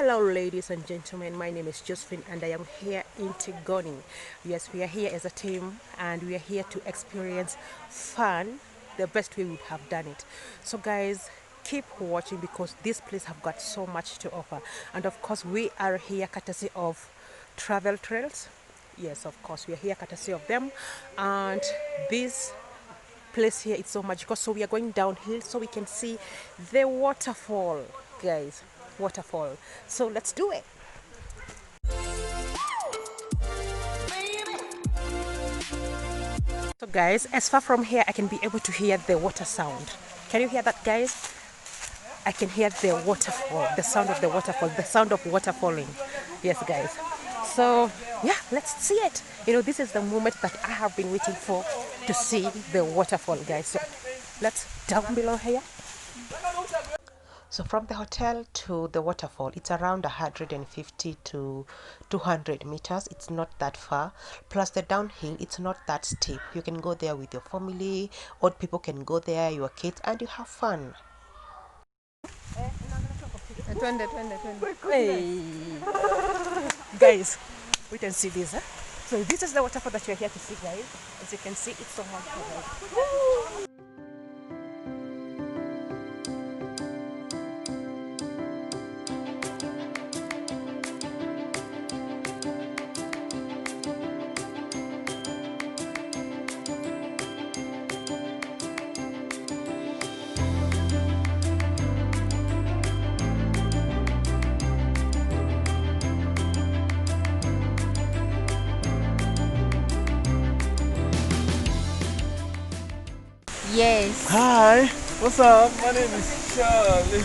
Hello, ladies and gentlemen. My name is Josephine, and I am here in TIGONI. Yes, we are here as a team, and we are here to experience fun the best way we would have done it. So, guys, keep watching because this place have got so much to offer. And of course, we are here courtesy of Travel Trails. Yes, of course, we are here courtesy of them, and this place here it's so magical. So we are going downhill so we can see the waterfall, guys. Waterfall. So let's do it. So guys, as far from here I can be able to hear the water sound. Can you hear that, guys? I can hear the waterfall, the sound of the waterfall, the sound of water falling. Yes, guys. So yeah, let's see it. This is the moment that I have been waiting for, to see the waterfall, guys. So let's down below here. So from the hotel to the waterfall, it's around 150 to 200 meters. It's not that far. Plus the downhill, it's not that steep. You can go there with your family, old people can go there, your kids, and you have fun. Hey. Guys, we can see this. So this is the waterfall that you're here to see, guys. As you can see, it's so wonderful. Yes. Hi, what's up? My name is Charlie.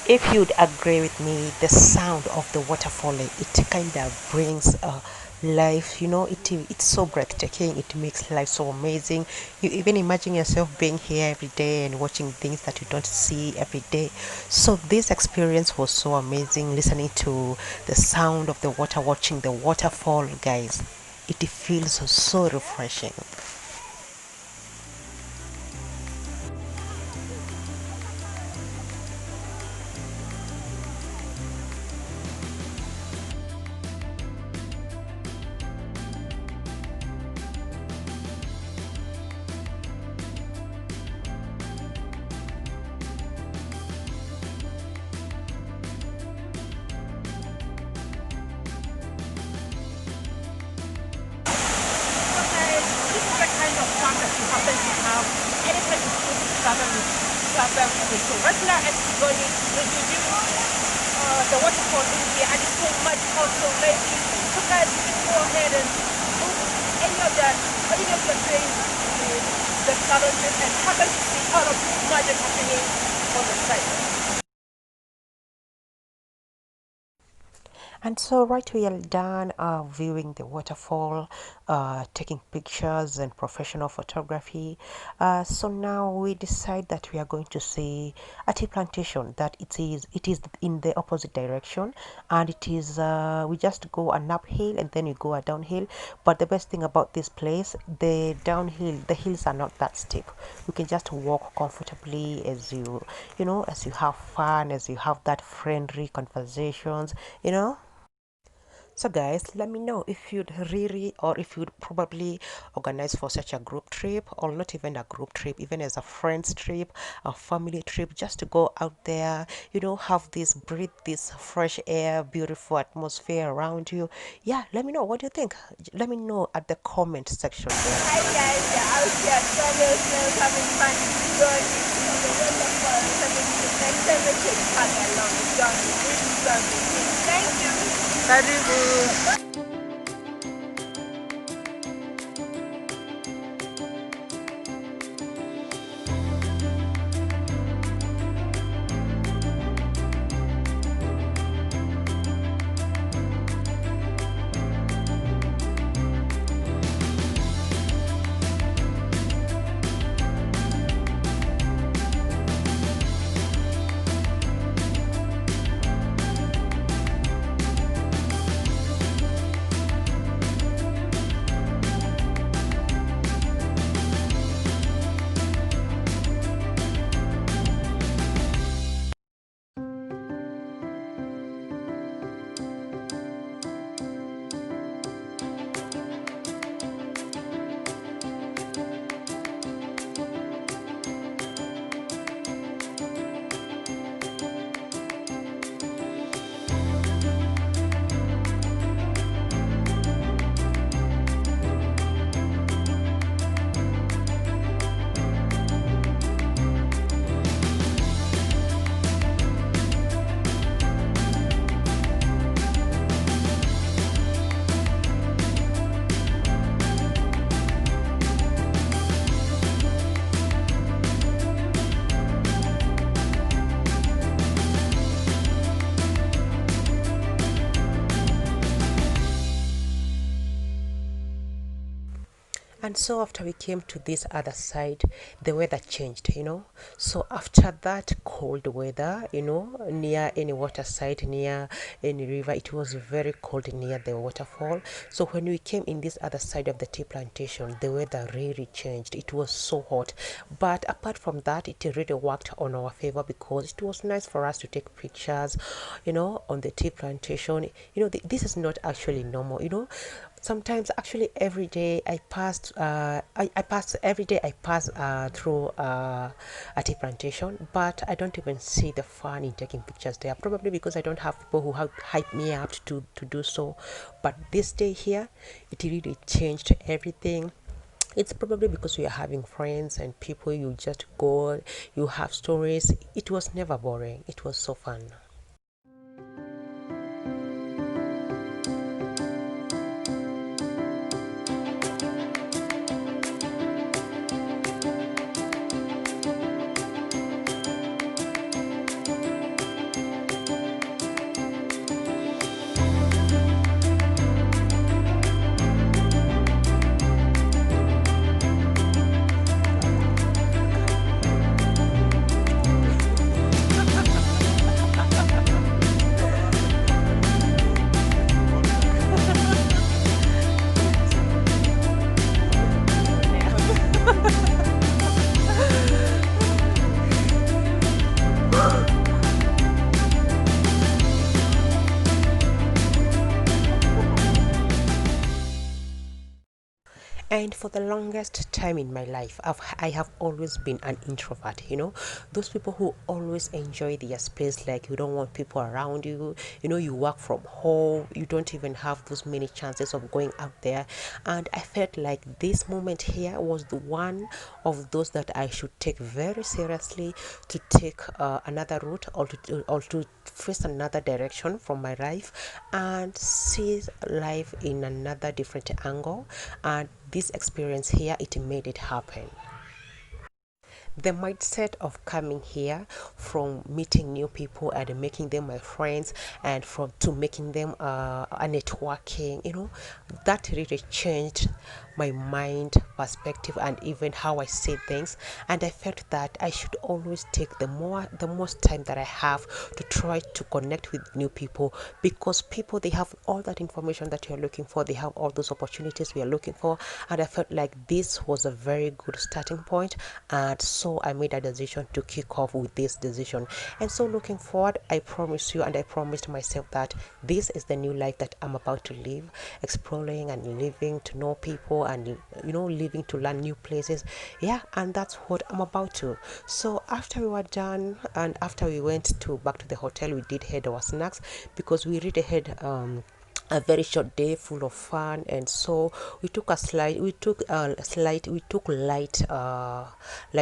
If you'd agree with me, the sound of the waterfall, it kind of brings life. It's so breathtaking. It makes life so amazing. You even imagine yourself being here every day and watching things that you don't see every day. So this experience was so amazing, listening to the sound of the water, watching the waterfall, guys. It feels so refreshing. This is the kind of fun that you happen to have anytime you choose to travel with. So right now I'm going to do the waterfall in here, and it's so magical, so amazing. So guys, you can go ahead and book any of your trains with the challenges and happen to see all of this magic happening on the site. And so right we are done viewing the waterfall, taking pictures and professional photography. So now we decide that we are going to see a tea plantation, that it is in the opposite direction, and it is we just go an uphill and then you go a downhill. But the best thing about this place, the hills are not that steep. You can just walk comfortably as as you have fun, as you have that friendly conversations. So guys, let me know if you'd really, or if you'd probably organize for such a group trip, or not even a group trip, even as a friends trip, a family trip, just to go out there, breathe this fresh air, beautiful atmosphere around you. Yeah, let me know. What do you think? Let me know at the comment section there. Hi guys, yeah, out here traveling, having fun, enjoying the waterfall, having the next everything fun along the journey. This is something. Thank you. Karibu. And so after we came to this other side, the weather changed, So after that cold weather, near any water side, near any river, it was very cold near the waterfall. So when we came in this other side of the tea plantation, the weather really changed. It was so hot. But apart from that, it really worked on our favor because it was nice for us to take pictures, on the tea plantation. This is not actually normal, sometimes actually every day I passed I pass every day I pass through a tea plantation, but I don't even see the fun in taking pictures there, probably because I don't have people who have hype me up to do so. But this day here, it really changed everything. It's probably because we are having friends and people, you just go, you have stories. It was never boring, it was so fun. And for the longest time in my life, I have always been an introvert, those people who always enjoy their space, like you don't want people around you, you work from home, you don't even have those many chances of going out there. And I felt like this moment here was the one of those that I should take very seriously, to take another route, or to face another direction from my life and see life in another different angle. And this experience here, it made it happen. The mindset of coming here, from meeting new people and making them my friends, and from to making them a networking, that really changed my mind perspective and even how I see things. And I felt that I should always take the most time that I have to try to connect with new people, because people, they have all that information that you're looking for, they have all those opportunities we are looking for. And I felt like this was a very good starting point, and so I made a decision to kick off with this decision. And so looking forward, I promise you, and I promised myself, that this is the new life that I'm about to live, exploring and living to know people, and living to learn new places. Yeah, and that's what I'm about to. So after we were done, and after we went to back to the hotel, we did head our snacks, because we really had a very short day full of fun. And so we took light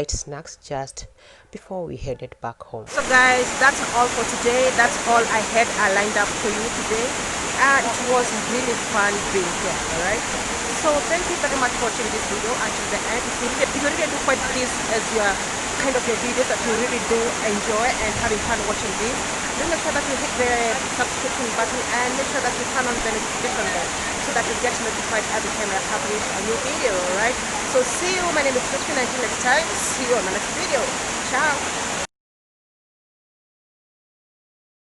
snacks just before we headed back home. So guys, that's all for today. That's all I had lined up for you today. It was really fun being here, alright? So thank you very much for watching this video until the end. If you really do find this as your kind of your videos that you really do enjoy and having fun watching this, then make sure that you hit the subscription button and make sure that you turn on the notification bell so that you get notified every time I publish a new video, alright? So see you, my name is Josephine, until next time, see you on my next video. Ciao!